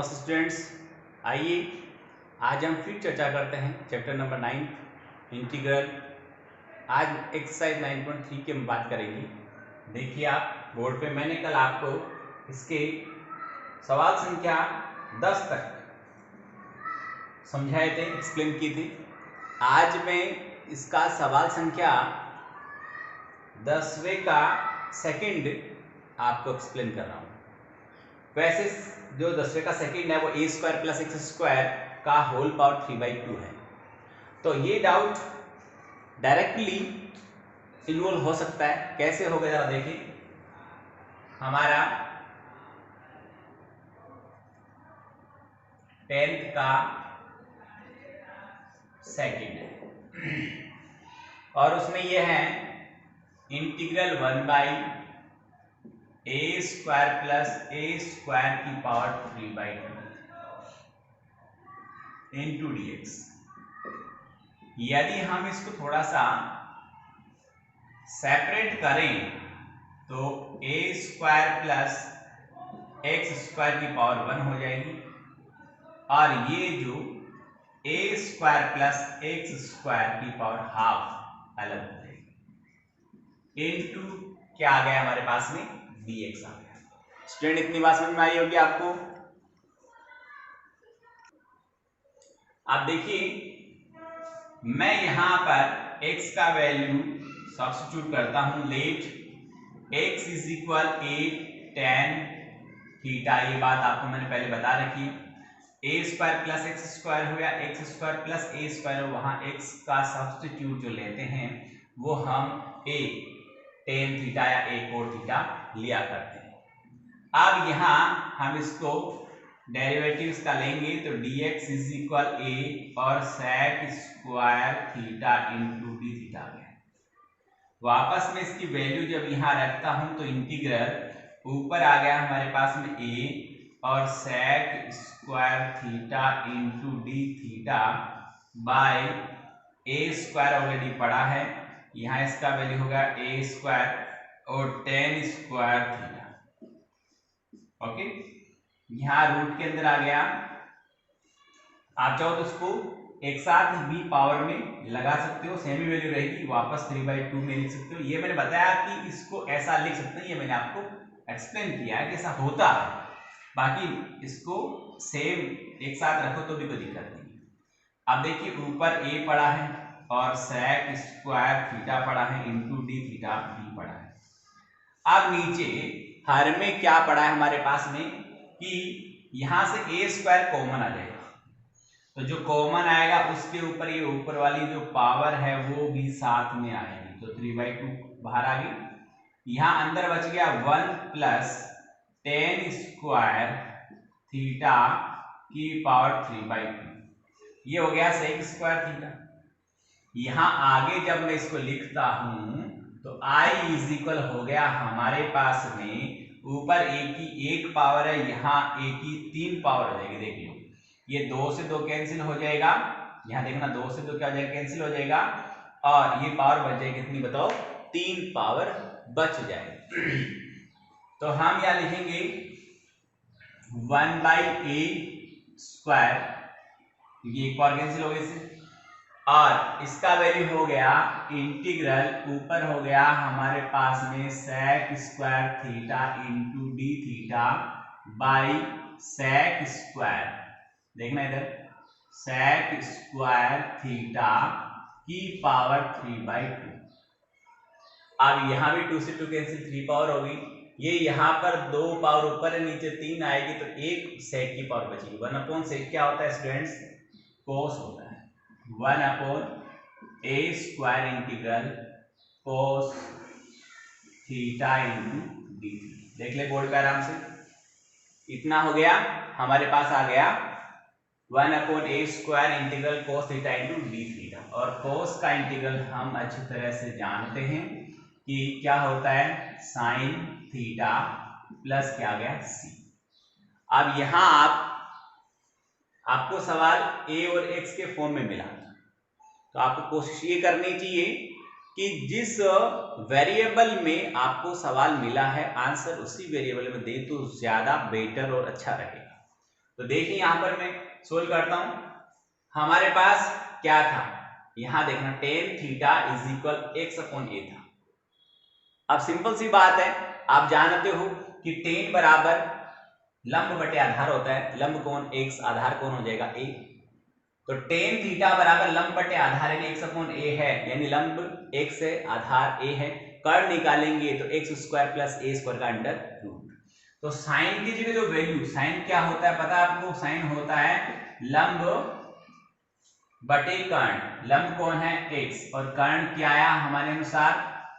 नमस्ते स्टूडेंट्स, आइए आज हम फिर चर्चा करते हैं चैप्टर नंबर 9 इंटीग्रल। आज एक्सरसाइज 9.3 की हम बात करेंगे। देखिए आप बोर्ड पे मैंने कल आपको इसके सवाल संख्या 10 तक समझाए थे, एक्सप्लेन किए थे। आज मैं इसका सवाल संख्या 10वें का सेकंड आपको एक्सप्लेन कर रहा हूँ। वैसे जो 10वें का सेकंड है वो a square plus x square का होल पावर 3/2 है। तो ये डाउट डायरेक्टली इन्वॉल्व हो सकता है। कैसे होगा जरा देखिए। हमारा 10th का सेकंड है और उसमें ये है integral 1/a square plus a square की पावर 3/2 इंटू dx। यदि हम इसको थोड़ा सा सेपरेट करें तो a square plus x square की पावर 1 हो जाएगी और ये जो a square plus x square की पावर हाफ अलग हो जाएगी इंटू क्या आ गया हमारे पास में dx आ गया। स्टूडेंट इतनी बात समझ में आई होगी आपको। आप देखिए मैं यहां पर x का वैल्यू सब्स्टिट्यूट करता हूं। Let x is equal a tan theta, ये बात आपको मैंने पहले बता रखी है। a square plus x square हो गया, x square plus a square, वहां x का सब्स्टिट्यूट जो लेते हैं वो हम a tan थीटा या a कोण थीटा लिया करते हैं। अब यहाँ हम इसको डेरिवेटिव्स का लेंगे तो dx इज इक्वल a और sec square theta into D theta आ गया। वापस में इसकी वैल्यू जब यहाँ रखता हूं तो इंटीग्रल ऊपर आ गया हमारे पास में a और sec square theta into D theta by a square already पड़ा है, यहाँ इसका वैल्यू होगा a स्क्वायर और tan स्क्वायर थीटा। ओके, यहाँ रूट के अंदर आ गया। आप चाहो तो इसको एक साथ भी पावर में लगा सकते हो, सेमी वैल्यू रहेगी, वापस 3/2 में लिख सकते हो। ये मैंने बताया कि इसको ऐसा लिख सकते हैं, ये मैंने आपको एक्सप्लेन किया है कि ऐसा होता है। बाकी इसको सेम एक साथ रखो तो भी कोई दिक्कत नहीं है। अब देखिए ऊपर a पड़ा है और sec स्क्वायर थीटा पड़ा है इंटू डी थीटा भी पड़ा है। अब नीचे हर में क्या पड़ा है हमारे पास में कि यहां से a स्क्वायर कॉमन आ जाएगा, तो जो कॉमन आएगा उसके ऊपर ये ऊपर वाली जो पावर है वो भी साथ में आएगी, तो 3/2 बाहर आ गई। यहां अंदर बच गया 1 प्लस tan स्क्वायर थीटा की पावर 3/2, ये हो गया sec स्क्वायर थीटा। यहां आगे जब मैं इसको लिखता हूं तो i इज इक्वल हो गया हमारे पास में ऊपर a की 1 पावर है, यहाँ a की 3 पावर हो जाएगी। देख लो ये 2 से 2 कैंसिल हो जाएगा, यहाँ देखना 2 से 2 क्या हो जाएगा, कैंसिल हो जाएगा और ये पावर बच जाएगी कितनी बताओ, 3 पावर बच जाएगी। तो हम यहाँ लिखेंगे 1/a स्क्वायर, क्योंकि एक पावर कैंसिल हो गई इससे, और इसका वैल्यू हो गया इंटीग्रल ऊपर हो गया हमारे पास में sec square theta into D theta by sec square, देखना इधर sec स्क्वायर थीटा की पावर 3/2। अब यहां भी 2 से 2 कैंसिल, 3 पावर होगी। ये यहाँ पर 2 पावर ऊपर है, नीचे 3 आएगी तो एक sec की पावर बचेगी। 1/sec क्या होता है स्टूडेंट्स, cos होता है। 1/a square integral cos theta into D. देख ले बोर्ड पे आराम से, इतना हो गया हमारे पास आ गया 1/a square integral cos theta into D theta. और cos का इंटीग्रल हम अच्छी तरह से जानते हैं कि क्या होता है, साइन थीटा प्लस क्या आ गया c। अब यहां आपको सवाल a और x के फॉर्म में मिला, तो आपको कोशिश ये करनी चाहिए कि जिस वेरिएबल में आपको सवाल मिला है आंसर उसी वेरिएबल में दे तो ज्यादा बेटर और अच्छा रहेगा। तो देखिए यहां पर मैं सोल्व करता हूं। हमारे पास क्या था, यहां देखना tan theta is equal x upon A था। अब सिंपल सी बात है, आप जानते हो कि tan बराबर लंब बटे आधार होता है, लंब कोण x, आधार कोण हो जाएगा a। तो tan थीटा बराबर लंब बटे आधार यानी x अपॉन a है, यानी लंब x है, आधार a है। कर्ण निकालेंगे तो x square plus a square का अंडर रूट। तो साइन की जगह जो वैल्यू, साइन क्या होता है पता है आपको, साइन होता है लंब बटे कर्ण। लंब कौन है x, और कर्ण क्या आया हमारे अनुसार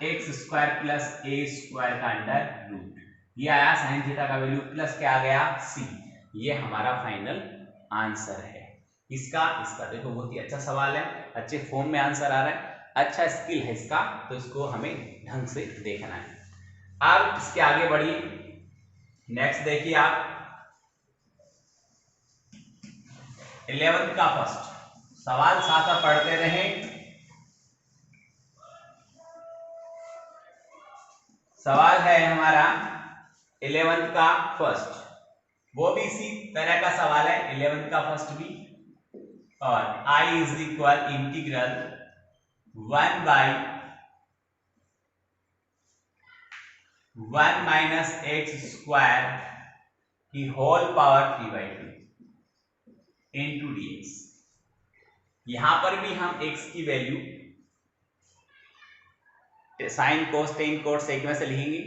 x square plus a square का अंडर रूट। ये आया साइन थीटा का वैल्यू, प्लस क्या आ गया c। ये हमारा फाइनल आंसर है इसका। देखो बहुत ही अच्छा सवाल है, अच्छे फॉर्म में आंसर आ रहा है, अच्छा स्किल है इसका, तो इसको हमें ढंग से देखना है। अब इसके आगे बढ़िए, नेक्स्ट देखिए आप 11th का फर्स्ट सवाल, साथ साथ पढ़ते रहें। सवाल है हमारा 11th का फर्स्ट, वो भी इसी तरह का सवाल है 11th का फर्स्ट भी। और I is equal integral 1 by 1 minus x square की होल पावर 3/2 इंटू dx। यहां पर भी हम x की value sine cos tan cot sec में से लिखेंगे,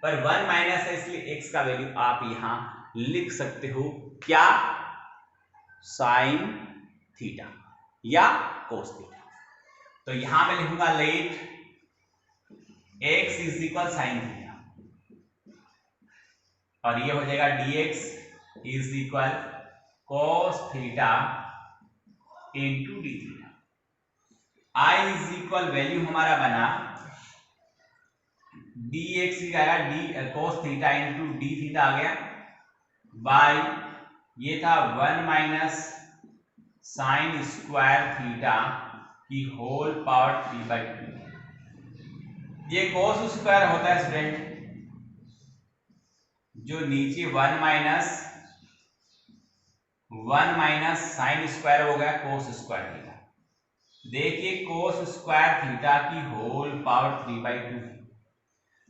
पर 1 माइनस है इसलिए x का वैल्यू आप यहां लिख सकते हो क्या, साइन थीटा या कोस थीटा। तो यहां मैं लिखूंगा let x is equal sine theta, और ये हो जाएगा dx is equal cos theta into D theta. I is equal value हमारा बना dx की आएगा D cos theta into D theta आ गया, बाई ये था 1 माइनस साइन स्क्वायर थीटा की होल पावर 3/2। ये कोस स्क्वायर होता है स्टूडेंट, जो नीचे 1 माइनस साइन स्क्वायर हो गया कोस स्क्वायर थीटा। देखिए कोस स्क्वायर थीटा की होल पावर 3/2,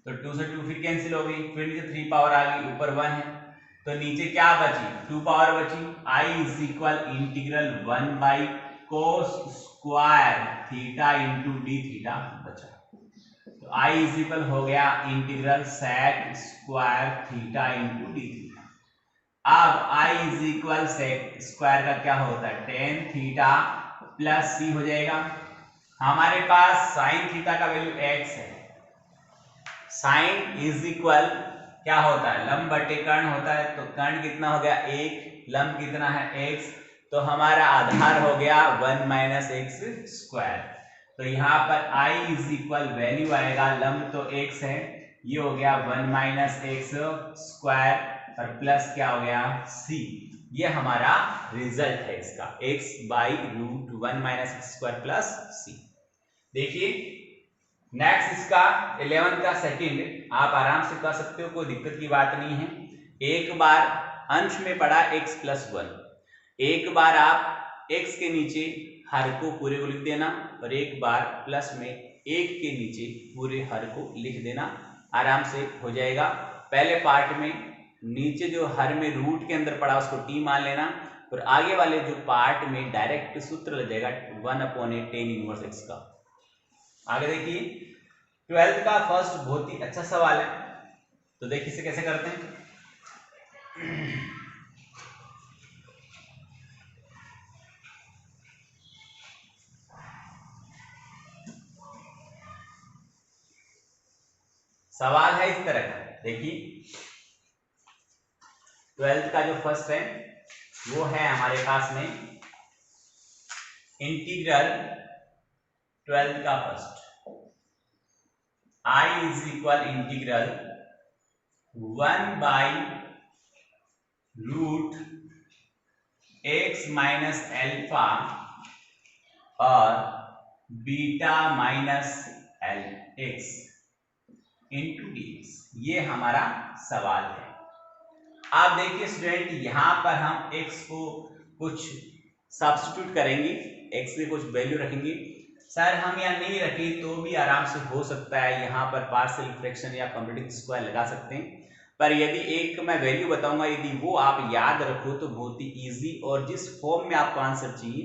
तो 2 से 2 फिर कैंसिल हो गई, फिर नीचे 3 पावर आ गई, ऊपर 1 है, तो नीचे क्या बची 2 पावर बची। I is equal integral 1 by cos square theta into D theta बचा। तो I इज इक्वल हो गया integral sec square theta into D theta. अब I is equal sec square का क्या होता है टेन थीटा प्लस c हो जाएगा। हमारे पास साइन थीटा का वैल्यू x है, साइन इज इक्वल क्या होता है लंब बटे कर्ण होता है, तो कर्ण कितना हो गया 1, लंब कितना है x, तो हमारा आधार हो गया 1 माइनस एक्स स्क्वायर। तो यहाँ पर I इज इक्वल वैल्यू आएगा, लंब तो x है, ये हो गया 1 माइनस एक्स स्क्वायर और प्लस क्या हो गया c। ये हमारा रिजल्ट है इसका, x by root 1 minus x square plus c। देखिए नेक्स्ट इसका 11 का सेकंड आप आराम से कर सकते हो, कोई दिक्कत की बात नहीं है। एक बार अंश में पड़ा x प्लस 1, एक बार आप x के नीचे हर को पूरे को लिख देना, और एक बार प्लस में 1 के नीचे पूरे हर को लिख देना, आराम से हो जाएगा। पहले पार्ट में नीचे जो हर में रूट के अंदर पड़ा उसको t मान लेना, और आगे वाले जो पार्ट में डायरेक्ट सूत्र लग जाएगा 1/8 tan इनवर्स x का। आगे देखिए 12th का फर्स्ट बहुत ही अच्छा सवाल है, तो देखिए इसे कैसे करते हैं। सवाल है इस तरह का, देखिए 12th का जो फर्स्ट है वो है हमारे पास में इंटीग्रल 12th का first I is equal integral 1 by root x minus alpha और beta minus L x into D x. ये हमारा सवाल है। आप देखिए स्टूडेंट, यहाँ पर हम x को कुछ सब्स्टिट्यूट करेंगे, x की कुछ वैल्यू रखेंगे। सर हम यहाँ नहीं रखे तो भी आराम से हो सकता है, यहाँ पर पार्शियल फ्रैक्शन या कंप्लीटिंग स्क्वायर लगा सकते हैं। पर यदि एक मैं वैल्यू बताऊंगा, यदि वो आप याद रखो तो बहुत ही इजी और जिस फॉर्म में आपको आंसर चाहिए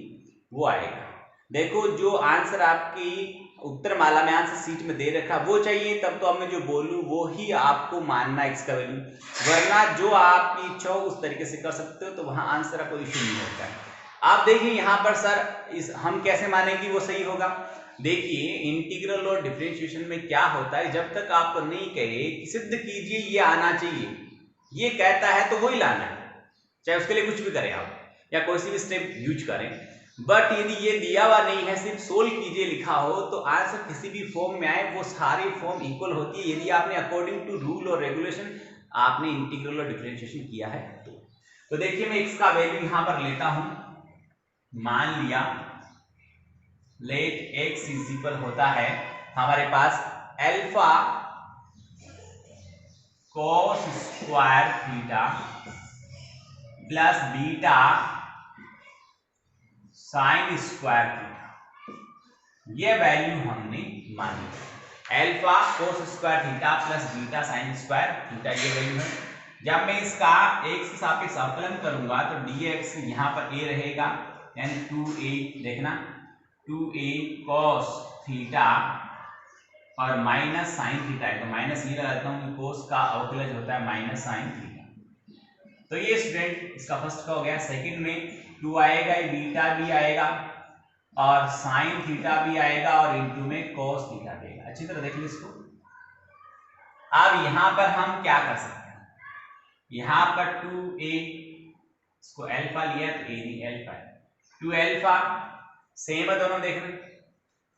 वो आएगा। देखो जो आंसर आपकी उत्तर माला में आंसर सीट में दे रखा वो चाहिए, तब तो अब मैं जो बोलूं वो ही आपको मानना x का वैल्यू, वरना जो आपकी इच्छा हो उस तरीके से कर सकते हो, तो वहां आंसर का कोई इश्यू नहीं होता है। आप देखिए यहाँ पर सर हम कैसे मानेंगे वो सही होगा। देखिए इंटीग्रल और डिफरेंशिएशन में क्या होता है, जब तक आपको नहीं कहे कि सिद्ध कीजिए ये आना चाहिए, ये कहता है तो वही लाना है, चाहे उसके लिए कुछ भी करें आप या कोई सी भी स्टेप यूज करें। बट यदि ये दिया हुआ नहीं है, सिर्फ सोल्व कीजिए लिखा हो, तो आंसर किसी भी फॉर्म में आए वो सारी फॉर्म इक्वल होती है, यदि आपने अकॉर्डिंग टू रूल और रेगुलेशन आपने इंटीग्रल और डिफरेंशिएशन किया है तो देखिए मैं x का वैल्यू यहां पर लेता हूं, मान लिया लेट x इज इक्वल होता है हमारे पास alpha cos square theta plus beta sine square theta, ये वैल्यू हमने मानी। Alpha cos square theta plus beta sine square theta, ये वैल्यू है। जब मैं इसका x के सापेक्ष अवकलन करूंगा तो dx यहाँ पर a रहेगा, यानी 2a, देखना 2a cos थीटा और माइनस साइन थीटा है, तो माइनस ये लगाता हूँ, कोस का अवकलज होता है माइनस साइन थीटा। तो ये स्टूडेंट इसका फर्स्ट का हो गया। सेकंड में 2 आएगा, बीटा भी आएगा और साइन थीटा भी आएगा और इनटू में कोस थीटा भी आएगा। अच्छी तरह देख लो इसको। अब यहां पर हम क्या कर सकते हैं, यहां पर 2a, इसको अल्फा लिया तो a नहीं अल्फा है, 2 अल्फा सेम है दोनों, देख रहे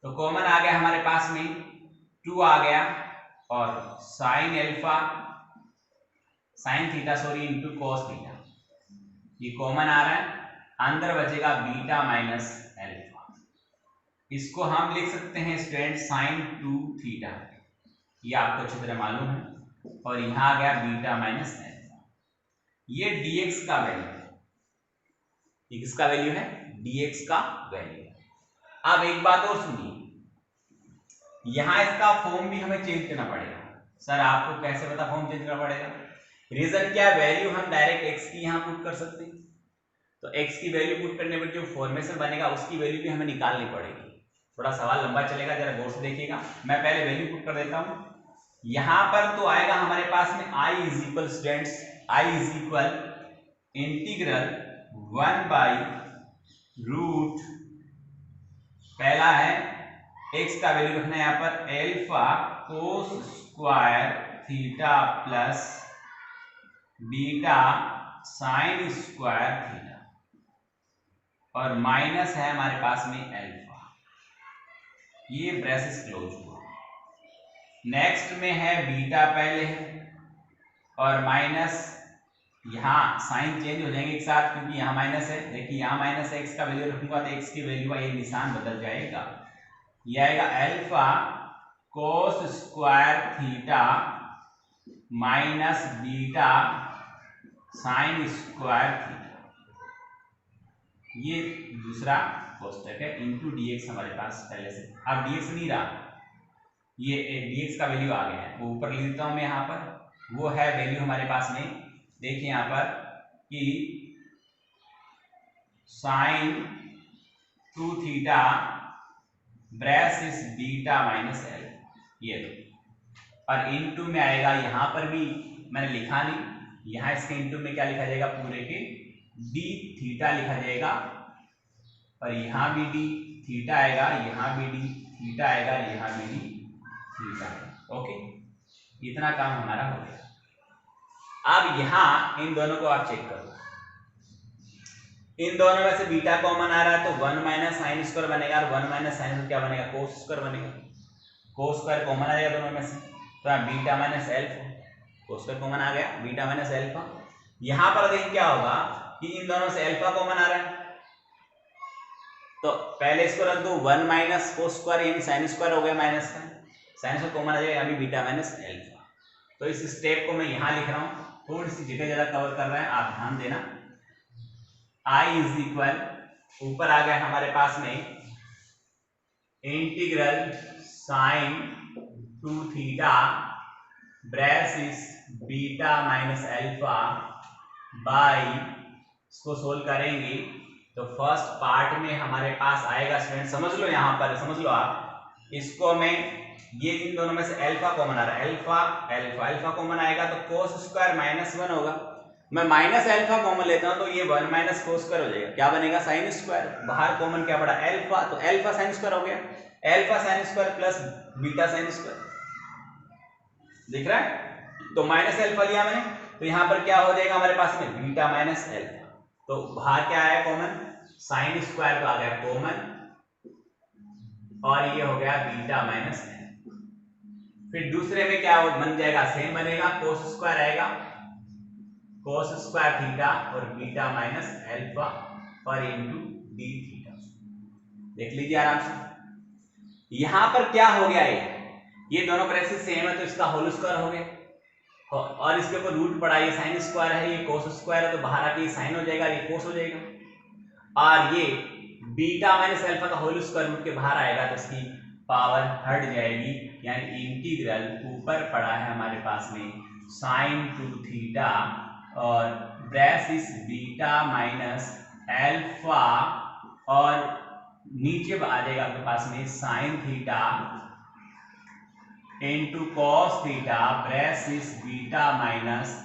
तो कॉमन आ गया हमारे पास में 2 आ गया और sine alpha sine theta sorry into cos theta, ये कॉमन आ रहा है, अंदर बचेगा बीटा माइनस अल्फा। इसको हम लिख सकते हैं स्टूडेंट साइन 2 थीटा, ये आपको अच्छी तरह मालूम है, और यहां आ गया बीटा माइनस अल्फा। ये dx का वैल्यू है, ये किसका वैल्यू है, dx का वैल्यू है। अब एक बात और सुनिए, यहां इसका फॉर्म भी हमें चेंज करना पड़ेगा। सर आपको कैसे पता फॉर्म चेंज करना पड़ेगा, रीजन क्या, वैल्यू हम डायरेक्ट x की यहां पुट कर सकते हैं, तो x की वैल्यू पुट करने पर जो फॉर्मेशन बनेगा उसकी वैल्यू भी हमें निकालनी पड़ेगी। थोड़ा सवाल लंबा चलेगा, जरा गौर से देखिएगा। मैं पहले वैल्यू पुट कर देता हूं, यहां पर तो आएगा हमारे पास में i is equal students, i is equal integral 1 by root, पहला है x का वैल्यू रखना है यहाँ पर alpha cos square theta plus beta sine square theta, और माइनस है हमारे पास में अल्फा, ये ब्रेसेस क्लोज हुआ। नेक्स्ट में है बीटा पहले है और माइनस, यहाँ साइन चेंज हो जाएंगे एक साथ क्योंकि यहाँ माइनस है, देखिए यहाँ माइनस है, x का वैल्यू रखूंगा तो x की वैल्यू का ये निशान बदल जाएगा, ये आएगा alpha cos square theta minus beta sine square theta, ये दूसरा कोष्टक है, इंटू dx हमारे पास पहले से, अब dx नहीं रहा, ये dx का वैल्यू आ गया है, वो ऊपर लिख देता हूं मैं यहाँ पर, वो है वैल्यू हमारे पास में, देखिए यहाँ पर कि sine 2 theta braces beta minus L, ये दो, और इनटू में आएगा, यहाँ पर भी मैंने लिखा नहीं, यहाँ इसके इनटू में क्या लिखा जाएगा, पूरे के डी थीटा लिखा जाएगा, और यहाँ भी डी थीटा आएगा, यहाँ भी डी थीटा आएगा, यहाँ भी डी थीटा। ओके, इतना काम हमारा हो गया। अब यहाँ इन दोनों को आप चेक करो, इन दोनों में से बीटा कॉमन आ रहा है तो 1 माइनस साइन स्क्वायर बनेगा, और 1 माइनस साइन क्या बनेगा, कोस स्क्वायर बनेगा, कोस स्क्वायर कॉमन आ जाएगा दोनों में से, तो beta minus alpha, cos square common आ गया, बीटा माइनस एल्फा। यहां पर देखिए क्या होगा कि इन दोनों से एल्फा कॉमन आ रहा है, तो पहले इसको रख दो 1 माइनस कोस स्क्वायर यानी साइन स्क्वायर हो गया माइनस का, साइन स्क्वायर कॉमन आ जाएगा, अभी बीटा माइनस एल्फा। तो इस स्टेप को मैं यहां लिख रहा हूं, थोड़ी सी जगह ज्यादा कवर कर रहे हैं, आप ध्यान देना। I इज इक्वल, ऊपर आ गया हमारे पास में integral sine 2 theta braces beta minus alpha by, इसको सोल्व करेंगे तो फर्स्ट पार्ट में हमारे पास आएगा स्टूडेंट, समझ लो यहां पर, समझ लो आप, इसको मैं ये इन दोनों में से अल्फा कॉमन आ रहा है, अल्फा अल्फा अल्फा कॉमन आएगा तो कोस स्क्वायर माइनस 1 होगा। मैं माइनस अल्फा कॉमन लेता हूं तो ये 1 माइनस कोस स्क्वायर हो जाएगा, क्या बनेगा साइन स्क्वायर, बाहर कॉमन क्या पड़ा अल्फा, तो अल्फा साइन स्क्वायर हो गया, alpha sine square plus beta sine square, दिख रहा है। तो माइनस अल्फा लिया मैंने, तो यहां पर क्या हो जाएगा हमारे पास में बीटा माइनस अल्फा, तो बाहर क्या आया कॉमन, साइन स्क्वायर तो आ गया कॉमन और ये हो गया बीटा माइनस अल्फा। फिर दूसरे में क्या बन जाएगा, सेम बनेगा, कोस स्क्वायर आएगा, कोस स्क्वायर थीटा और बीटा माइनस अल्फा और इनटू डी थीटा, देख लीजिए आराम से। यहां पर क्या हो गया, ये दोनों ब्रेसेस सेम है तो इसका होल स्क्वायर हो गया और इसके ऊपर रूट पड़ा, ये साइन स्क्वायर है, ये कोस स्क्वायर है, तो बाहर आके ये साइन हो जाएगा, ये कोस हो जाएगा, और ये बीटा माइनस अल्फा का होल स्क्वायर रूट के बाहर आएगा तो इसकी पावर हट जाएगी, यानी इंटीग्रल ऊपर पड़ा है हमारे पास में साइन 2 थीटा और ब्रेसिस बीटा माइनस अल्फा और नीचे आ जाएगा आपके पास में sine theta into cos theta braces beta minus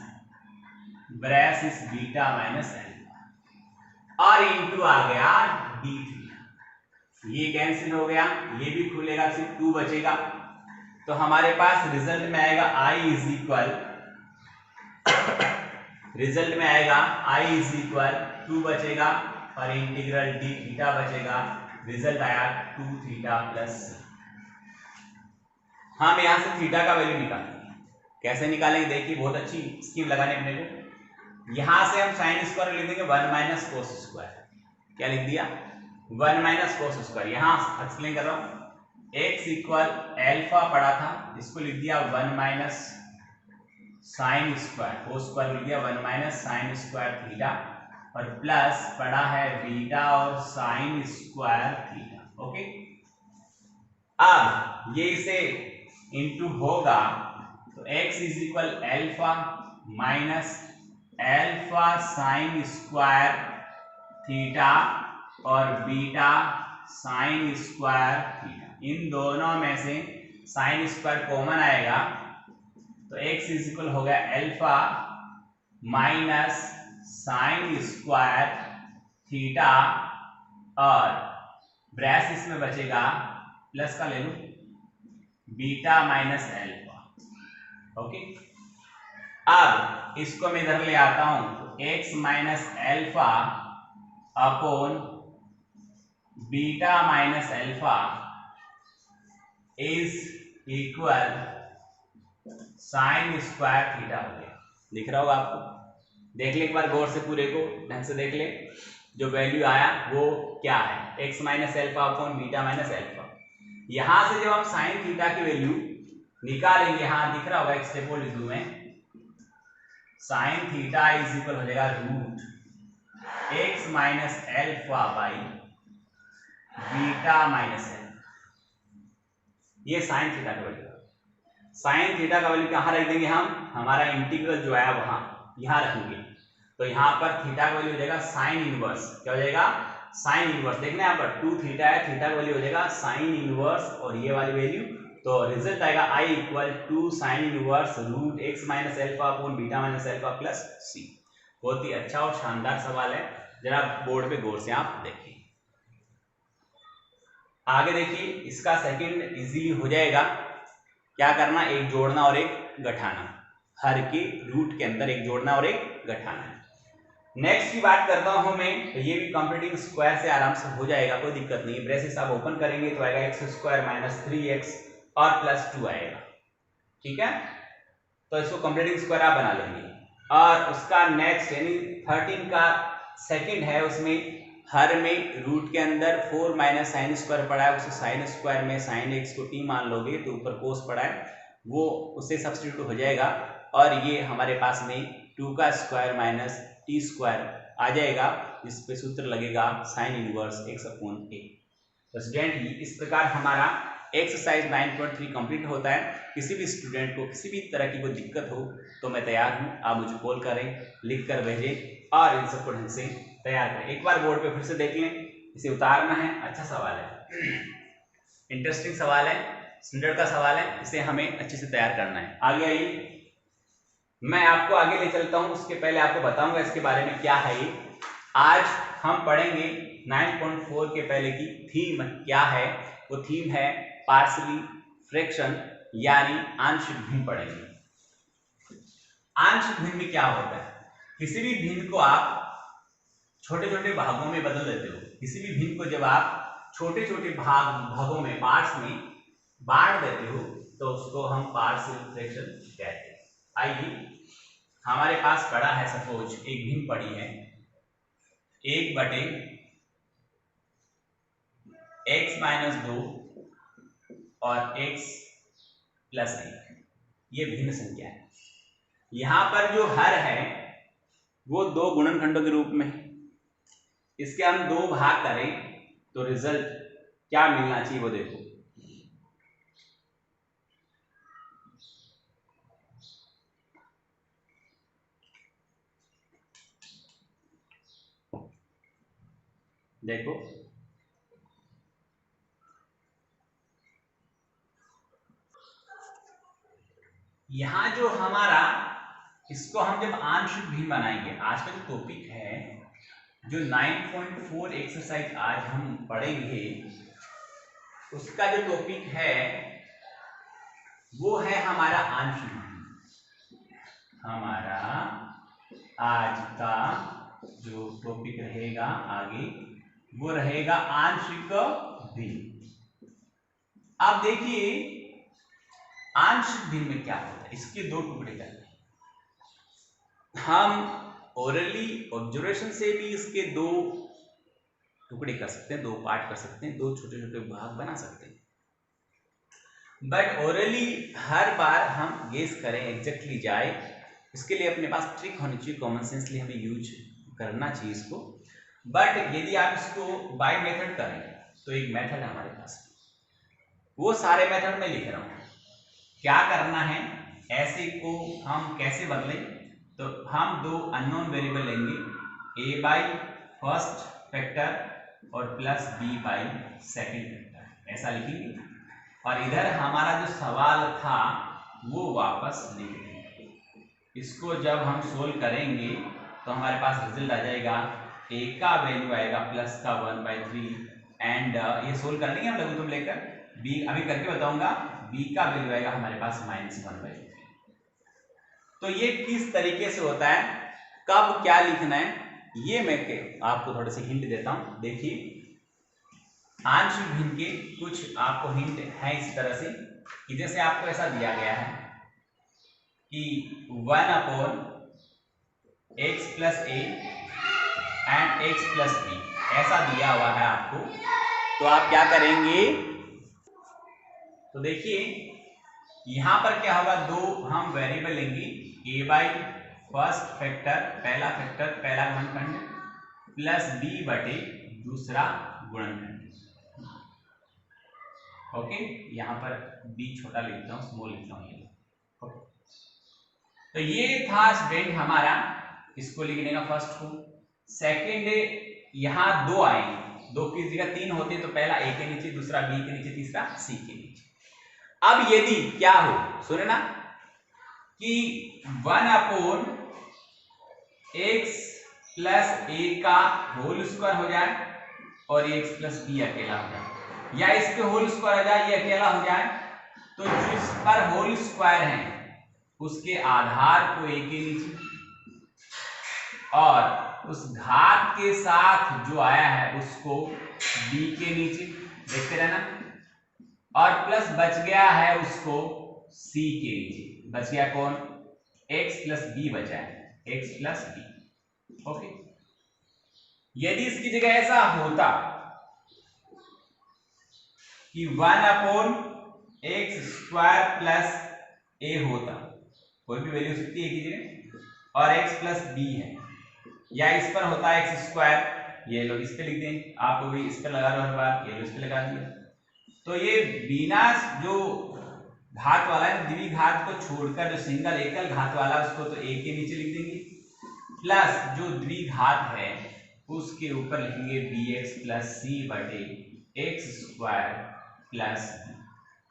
alpha और इनटू आ गया डी थीटा, ये कैंसिल हो गया, ये भी खुलेगा, सिर्फ 2 बचेगा, तो हमारे पास रिजल्ट में आएगा I इज इक्वल, रिजल्ट में आएगा I इज इक्वल 2 बचेगा और इंटीग्रल डी थीटा बचेगा, रिजल्ट आया 2 थीटा प्लस। हम यहां से थीटा का वैल्यू निकालेंगे, कैसे निकालेंगे देखिए, बहुत अच्छी स्कीम लगाने अपने को। यहां से हम साइन स्क्वायर लिख देंगे 1 माइनस कोस स्क्वायर, क्या लिख दिया 1 माइनस कोस स्क्वायर, यहां एक्सप्लेन कर रहा हूं, x इक्वल अल्फा पड़ा था, इसको लिख दिया 1 minus sine square, cos square लिख दिया 1 माइनस साइन स्क्वायर थीटा और प्लस पड़ा है बीटा और साइन स्क्वायर थीटा, ओके। अब ये इसे इंटू होगा तो x is equal alpha minus alpha sign square theta और बीटा साइन स्क्वायर थीटा, इन दोनों में से साइन स्क्वायर कॉमन आएगा तो x इज इक्वल हो गया alpha minus sine square theta और ब्रैकेट में बचेगा प्लस का ले low beta minus alpha, okay. अब इसको मैं इधर ले आता हूं तो x minus alpha upon beta minus alpha is equal sign square theta हो गया, दिख रहा होगा आपको, देख ले एक बार गौर से, पूरे को ढंग से देख ले, जो वैल्यू आया वो क्या है, x minus alpha upon beta minus alpha. यहां से जब हम साइन थीटा की वैल्यू निकालेंगे, यहां दिख रहा होगा एक स्टेप और लिख दूं मैं, साइन थीटा इज इक्वल हो जाएगा root x minus alpha by beta minus alpha, ये साइन थीटा का वैल्यू, साइन थीटा का वैल्यू कहां रख देंगे हम, हमारा इंटीग्रल जो आया वहां यहां रखेंगे, तो यहां पर थीटा का वैल्यू हो जाएगा साइन इनवर्स, क्या हो जाएगा साइन इनवर्स, देखना यहाँ पर 2 थीटा है, थीटा का वैल्यू हो जाएगा साइन इनवर्स और ये वाली वैल्यू, तो रिजल्ट आएगा I equal to sine inverse root x minus alpha upon beta minus alpha plus c। बहुत ही अच्छा और शानदार सवाल है, जरा बोर्ड पे गौर से आप देखिए। आगे देखिए, इसका सेकंड इजीली हो जाएगा, क्या करना, एक जोड़ना और एक घटाना, हर के रूट के अंदर एक जोड़ना और एक घटाना। नेक्स्ट की बात करता हूं मैं, तो ये भी कंप्लीटिंग स्क्वायर से आराम से हो जाएगा, कोई दिक्कत नहीं। ब्रेसेस आप ओपन करेंगे तो आएगा एक्स स्क्वायर माइनस 3x और प्लस 2 आएगा, ठीक है, तो इसको कंप्लीटिंग स्क्वायर आप बना लेंगे। और उसका नेक्स्ट यानी 13 का सेकंड है, उसमें हर में रूट के अंदर 4 माइनस साइन स्क्वायर पड़ा है, उसे साइन स्क्वायर में साइन x को t मान लोगे तो ऊपर कोस पड़ा है, वो उससे सब्स्टिट्यूट हो जाएगा और ये हमारे पास में 2 का स्क्वायर माइनस टी स्क्वायर आ जाएगा, जिस पे सूत्र लगेगा sine inverse x upon a। तो स्टूडेंट इस प्रकार हमारा एक्सरसाइज 9.3 कंप्लीट होता है। किसी भी स्टूडेंट को किसी भी तरह की कोई दिक्कत हो तो मैं तैयार हूँ, आप मुझे कॉल करें, लिख कर भेजें और इन सबको ढंग से तैयार करें। एक बार बोर्ड पे फिर से देख लें, इसे उतारना है। अच्छा सवाल है, इंटरेस्टिंग सवाल है, स्टैंडर्ड का सवाल है, इसे हमें अच्छे से तैयार करना है। आगे आइए, मैं आपको आगे ले चलता हूँ, उसके पहले आपको बताऊंगा इसके बारे में क्या है ये। आज हम पढ़ेंगे 9.4 के पहले की थीम क्या है। वो थीम है पार्शियली फ्रैक्शन, यानी आंशिक भिन्न पढ़ेंगे। आंशिक भिन्न में क्या होता है, किसी भी भिन्न को आप छोटे छोटे भागों में बदल देते हो। किसी भी भिन्न को जब आप छोटे छोटे भागों में, पार्ट्स में बांट देते हो तो उसको हम पार्शियल फ्रैक्शन कहते हैं। आइए, हमारे पास पड़ा है, सपोज एक भिन्न पड़ी है 1/(x - 2) और x + 1, ये भिन्न संख्या है। यहां पर जो हर है वो 2 गुणनखंडों के रूप में, इसके हम 2 भाग करें तो रिजल्ट क्या मिलना चाहिए वो देखो। देखो यहां जो हमारा, इसको हम जब आंशिक भिन्न बनाएंगे, आज का जो टॉपिक है, जो 9.4 एक्सरसाइज आज हम पढ़ेंगे, उसका जो टॉपिक है वो है हमारा आंशिक भिन्न। हमारा आज का जो टॉपिक रहेगा आगे वो रहेगा आंशिक भिन्न। अब देखिए आंशिक भिन्न में क्या होता है, इसके 2 टुकड़े करते हैं हम। ओरली ऑब्जर्वेशन से भी इसके 2 टुकड़े कर सकते हैं, 2 पार्ट कर सकते हैं, 2 छोटे छोटे भाग बना सकते हैं। बट ओरली हर बार हम गेस करें, एग्जैक्टली जाए, इसके लिए अपने पास ट्रिक होनी चाहिए, कॉमन सेंस लिए हमें यूज करना चाहिए इसको। बट यदि आप इसको बाय मेथड करें तो एक मेथड है हमारे पास, वो सारे मेथड में लिख रहा हूं। क्या करना है, ऐसे को हम कैसे बदलें, तो हम 2 अननोन वेरिएबल लेंगे, a बाई फर्स्ट फैक्टर और plus b by second factor, ऐसा लिखेंगे। और इधर हमारा जो सवाल था वो वापस लिख देंगे। इसको जब हम सोल्व करेंगे तो हमारे पास रिजल्ट आ जाएगा, a का वैल्यू आएगा प्लस का 1/3 एंड ये सोल्व कर लेंगे हम लघुत्तम लेकर, b अभी करके बताऊंगा, b का वैल्यू आएगा हमारे पास -1/3। तो ये किस तरीके से होता है, कब क्या लिखना है, ये मैं आपको थोड़े से हिंट देता हूं। देखिए आंशिक भिन्न के कुछ आपको हिंट है इस तरह से कि जैसे आपको ऐसा दिया गया है कि 1/(x + a and x + b) ऐसा दिया हुआ है आपको, तो आप क्या करेंगे, तो देखिए यहां पर क्या होगा, 2 हम वेरिएबल लेंगे, a बाई फर्स्ट फैक्टर, पहला गुणनखंड, प्लस b बटे दूसरा गुणनखंड। ओके, यहां पर b छोटा लिखता हूं, स्मॉल लिखता हूं ये। ओके, तो ये था स्टूडेंट हमारा, इसको लिखने का फर्स्ट को। सेकेंड, यहां 2 आएंगे, 2 की जगह 3 होते तो पहला a के नीचे, दूसरा b के नीचे, तीसरा c के नीचे। अब यदि क्या हो, सुने ना, कि 1/(x + a का होल स्क्वायर हो जाए और x + b अकेला हो जाए, या इसके होल स्क्वायर हो जाए, ये अकेला हो जाए, तो जिस पर होल स्क्वायर है उसके आधार को a के नीचे और उस घात के साथ जो आया है उसको b के नीचे, देखते रहना, और प्लस बच गया है उसको c के नीचे। बच गया कौन, x + b बचा है, x + b। ओके, यदि इसकी जगह ऐसा होता कि 1/(x² + ए होता, कोई भी वैल्यू हो सकती है एक ही जगह, और x प्लस बी है, या इस पर होता है एक्स स्क्वायर, ये लोग इस पे लिख दें, आपको भी इस पे लगा लो हर बार, ये लोग इस पे लगा दिया। तो ये बिना जो घात वाला है द्विघात को छोड़कर जो सिंगल एकल घात वाला उसको तो a के नीचे लिख देंगे, प्लस जो द्विघात है उसके ऊपर लिखेंगे bx प्लस सी बटे एक्स स्क्वायर प्लस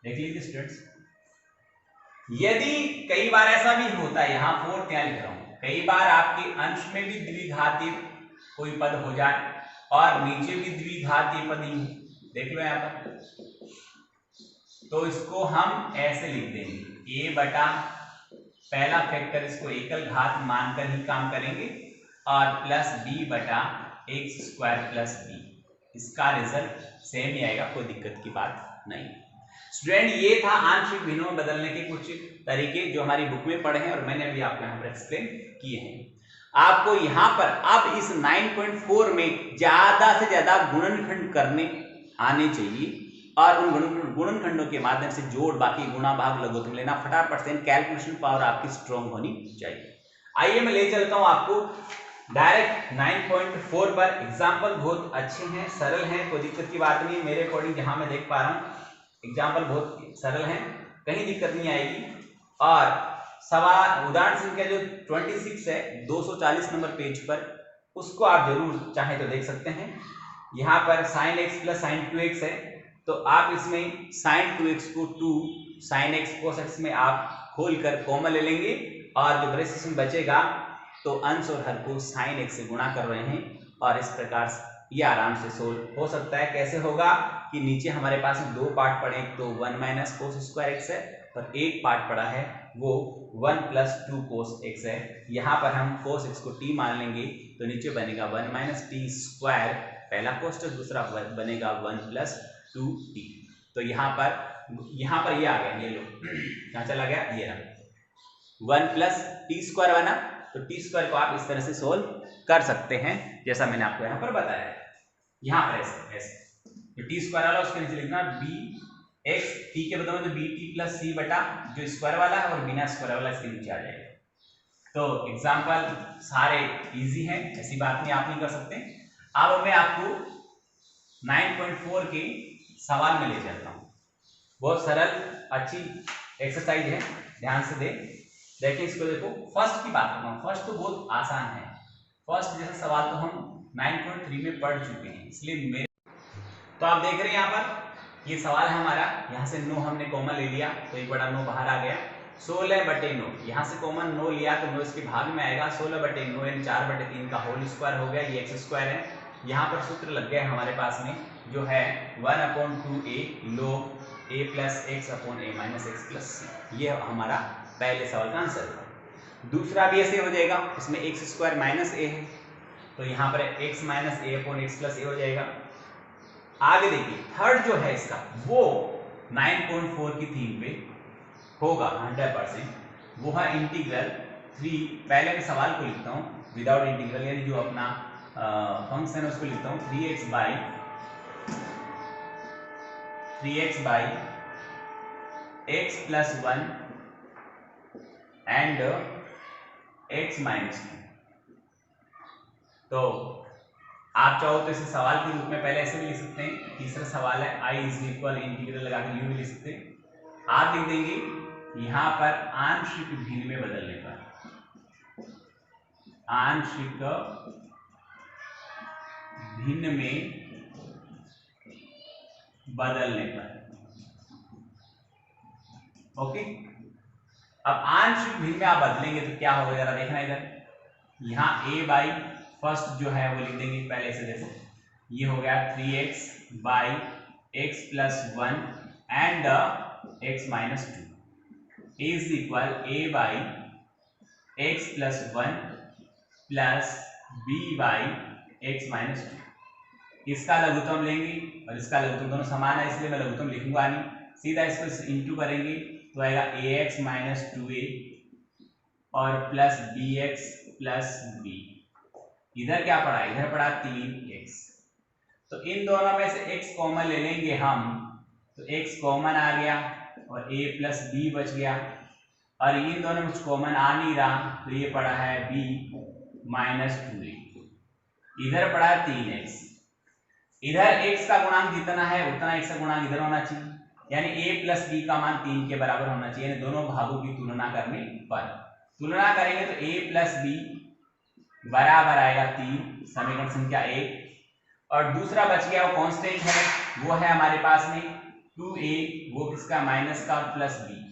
देख लीजिए स्टूडेंट्स। यदि कई बार ऐसा भी होता है, यहाँ फोर्थ क्या लिख रहा हूं, कई बार आपके अंश में भी द्विघातीय कोई पद हो जाए और नीचे भी द्विघातीय पद ही, देख लो यहाँ पर, तो इसको हम ऐसे लिख देंगे a बटा पहला फैक्टर इसको एकल घात मानकर ही काम करेंगे और प्लस b बटा एक्स स्क्वायर प्लस बी, इसका रिजल्ट सेम ही आएगा, कोई दिक्कत की बात नहीं। स्टूडेंट ये था आंशिक भिन्नों में बदलने के कुछ तरीके जो हमारी बुक में पढ़े हैं और मैंने अभी आपको यहाँ पर एक्सप्लेन किए हैं। आपको यहाँ पर अब इस 9.4 में ज्यादा से ज्यादा गुणनखंड करने आने चाहिए और उन गुणनखंडों के माध्यम से जोड़ बाकी गुणा भाग लघुत्तम लेना फटाफट से, कैलकुलेशन पावर आपकी स्ट्रॉन्ग होनी चाहिए। आइए मैं ले चलता हूं आपको डायरेक्ट 9.4 पर। एग्जाम्पल बहुत अच्छे हैं, सरल हैं, कोई दिक्कत की बात नहीं है। मेरे अकॉर्डिंग जहां मैं देख पा रहा हूं एग्जाम्पल बहुत सरल हैं, कहीं दिक्कत नहीं आएगी। और सवाल उदाहरण संख्या जो 26 है 240 नंबर पेज पर, उसको आप जरूर चाहे तो देख सकते हैं। यहाँ पर sine x plus sign 2x है, तो आप इसमें साइन 2x को 2 साइन एक्स कोस एक्स में आप खोलकर कॉमन ले लेंगे और जो ब्रेसेस में बचेगा तो अंश और हर को साइन एक्स से गुणा कर रहे हैं और इस प्रकार ये आराम से सोल्व हो सकता है। कैसे होगा कि नीचे हमारे पास दो पार्ट पड़े, तो 1 माइनस कोस स्क्वायर एक्स है और एक पार्ट पड़ा है वो 1 प्लस 2 कोस एक्स है। यहाँ पर हम कोस एक्स को t मान लेंगे तो नीचे बनेगा 1 माइनस टी स्क्वायर, पहला कोष्टक, दूसरा बनेगा 1 प्लस 2t। तो यहाँ पर ये आ गया, ये लो कहाँ चला गया, ये रहा 1 प्लस टी स्क्वायर बना, तो टी स्क्वायर को आप इस तरह से सोल्व कर सकते हैं जैसा मैंने आपको यहाँ पर बताया है। यहाँ पर ऐसे जो टी स्क्वायर वाला उसके नीचे लिखना बी एक्स, टी के बदले में तो बी टी प्लस सी बटा जो स्क्वायर वाला है और बिना स्क्वायर वाला इसके नीचे आ जाएगा। तो एग्जाम्पल सारे इजी हैं, ऐसी बात नहीं आप नहीं कर सकते। अब मैं आपको 9.4 के सवाल में ले चलता हूँ। बहुत सरल अच्छी एक्सरसाइज है, ध्यान से देखिए इसको। देखो फर्स्ट की बात करता हूँ, फर्स्ट तो बहुत आसान है, फर्स्ट जैसा सवाल तो हम 9.3 में पढ़ चुके हैं, इसलिए मेरे तो आप देख रहे हैं यहाँ पर ये सवाल है हमारा। यहाँ से 9 हमने कॉमन ले लिया तो 1 बटा 9 बाहर आ गया, 16 बटे 9, यहाँ से कॉमन 9 लिया तो 9 इसके भाग में आएगा, 16 बटे 9 यानी 4 बटे 3 का होल स्क्वायर हो गया, ये एक्स स्क्वायर है। यहाँ पर सूत्र लग गया हमारे पास में जो है 1/2a log a plus x upon a minus x plus C, ये हमारा पहले सवाल का आंसर है। दूसरा भी ऐसे हो जाएगा, इसमें एक्स स्क्वायर माइनस a है तो यहाँ पर x minus a upon x plus a हो जाएगा। आगे देखिए थर्ड जो है इसका वो 9.4 की थीम पे होगा 100%, वो है इंटीग्रल 3, पहले मैं सवाल को लिखता हूँ विदाउट इंटीग्रल, यानी जो अपना फंक्शन है उसको लिखता हूँ 3x by x plus 1 and x minus 2। तो आप चाहो तो इसे सवाल के रूप में पहले ऐसे भी लिख सकते हैं। तीसरा सवाल है i इज इक्वल इंटीग्रल लगा के यूं भी लिख सकते हैं। आप लिख देंगे यहाँ पर आंशिक भिन्न में बदलने पर, आंशिक भिन्न में बदलने पर, ओके। अब आंशिक भिन्न में आप बदलेंगे तो क्या होगा जरा देखना इधर, यहाँ a बाई फर्स्ट जो है वो लिख देंगे पहले से जैसे, ये हो गया 3x by x plus 1 and x minus 2 is equal a by x plus 1 plus b by x minus 2। इसका लघुत्तम लेंगे और इसका लघुत्तम दोनों समान है इसलिए मैं लघुत्तम लिखूंगा नहीं, सीधा इसको इंटू करेंगे तो आएगा ax माइनस 2a और प्लस bx प्लस b। इधर क्या पड़ा, इधर पड़ा 3x, तो इन दोनों में से x कॉमन ले लेंगे हम, तो x कॉमन आ गया और a प्लस b बच गया, और इन दोनों में कुछ कॉमन आ नहीं रहा, तो ये पड़ा है b माइनस 2a। इधर पड़ा है 3x, इधर x का गुणांक जितना है उतना x का गुणांक इधर होना चाहिए, यानी a प्लस b का मान 3 के बराबर होना चाहिए। यानी दोनों भागों की तुलना करने पर तुलना करेंगे तो a प्लस b बराबर आएगा 3, समीकरण संख्या 1। और दूसरा बच गया वो कांस्टेंट है, वो है हमारे पास में 2a, वो किसका माइनस का प्लस b।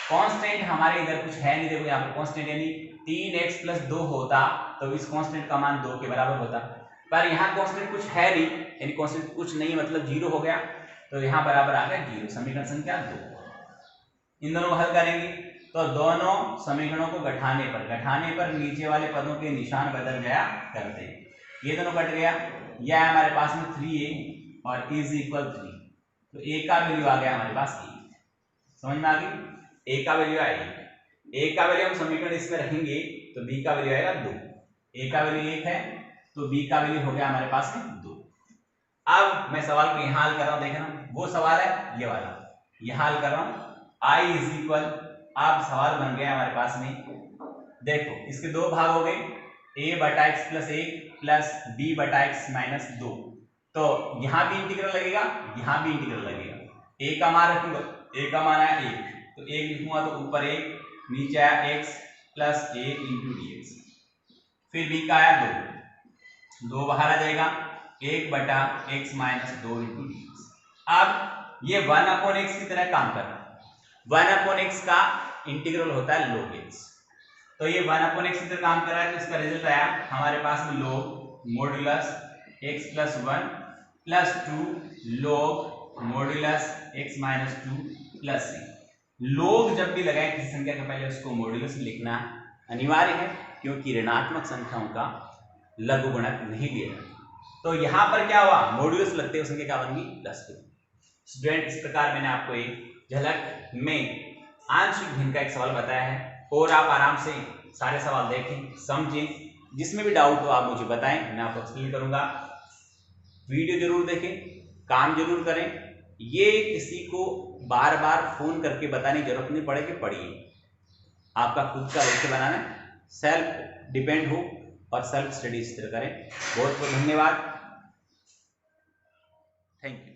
कांस्टेंट हमारे इधर कुछ है नहीं, देखो यहाँ पर कांस्टेंट यानी 3x प्लस 2 होता तो इस कांस्टेंट का मान 2 के बराबर होता, पर यहाँ कांस्टेंट कुछ है नहीं, यानी कांस्टेंट कुछ नहीं मतलब 0 हो गया, तो यहाँ बराबर आ गया 0, समीकरण संख्या 2। इन दोनों को हल करेंगे तो दोनों समीकरणों को घटाने पर नीचे वाले पदों के निशान बदल गया करते, ये दोनों कट गया, यह है हमारे पास में 3a और इज इक्वल 3, तो a का वैल्यू आ गया हमारे पास 1। समझ में आ गई, a का वैल्यू आएगा, a का वैल्यू हम समीकरण इसमें रखेंगे तो b का वैल्यू आएगा 2, a का वैल्यू 1 है तो b का वैल्यू हो गया हमारे पास में 2। अब मैं सवाल को यहाँ हल कर रहा हूँ, देखना वो सवाल है ये वाला, यहाँ हल कर रहा हूँ i इज इक्वल, अब सवाल बन गया हमारे पास में, देखो इसके दो भाग हो गए, a बटा x प्लस 1 प्लस b बटा x माइनस 2, तो यहाँ भी इंटीग्रल लगेगा, यहाँ भी इंटीग्रल लगेगा। a का मान रखूंगा, a का मान आया 1 तो 1 लिखूंगा तो ऊपर 1 नीचे आया x प्लस 1 इंटू dx, फिर b का आया 2 बाहर आ जाएगा 1 बटा x माइनस 2 इंटू dx। अब ये 1/x की तरह काम कर रहा है, 1/x का इंटीग्रल होता है log x, तो ये 1/x की तरह काम कर रहा है, तो इसका रिजल्ट आया हमारे पास में log modulus x plus 1 plus 2 log modulus x minus 2 plus c। log जब भी लगाए किसी संख्या के पहले उसको मॉड्यूलस लिखना अनिवार्य है, क्योंकि ऋणात्मक संख्याओं का लघुगणक नहीं दिया जाता। तो यहाँ पर क्या हुआ, मॉड्यूलस लगते हुए संख्या क्या बन गई प्लस 2। स्टूडेंट इस प्रकार मैंने आपको एक झलक में आंशिक भिन्न का एक सवाल बताया है, और आप आराम से सारे सवाल देखें समझें, जिसमें भी डाउट हो आप मुझे बताएं, मैं आपको एक्सप्लेन करूंगा। वीडियो जरूर देखें, काम जरूर करें, ये किसी को बार बार फोन करके बताने की जरूरत नहीं पड़ेगी, पढ़िए, आपका खुद का लक्ष्य बनाना, सेल्फ डिपेंड हो और सेल्फ स्टडी इस तरह करें। बहुत बहुत धन्यवाद, थैंक यू।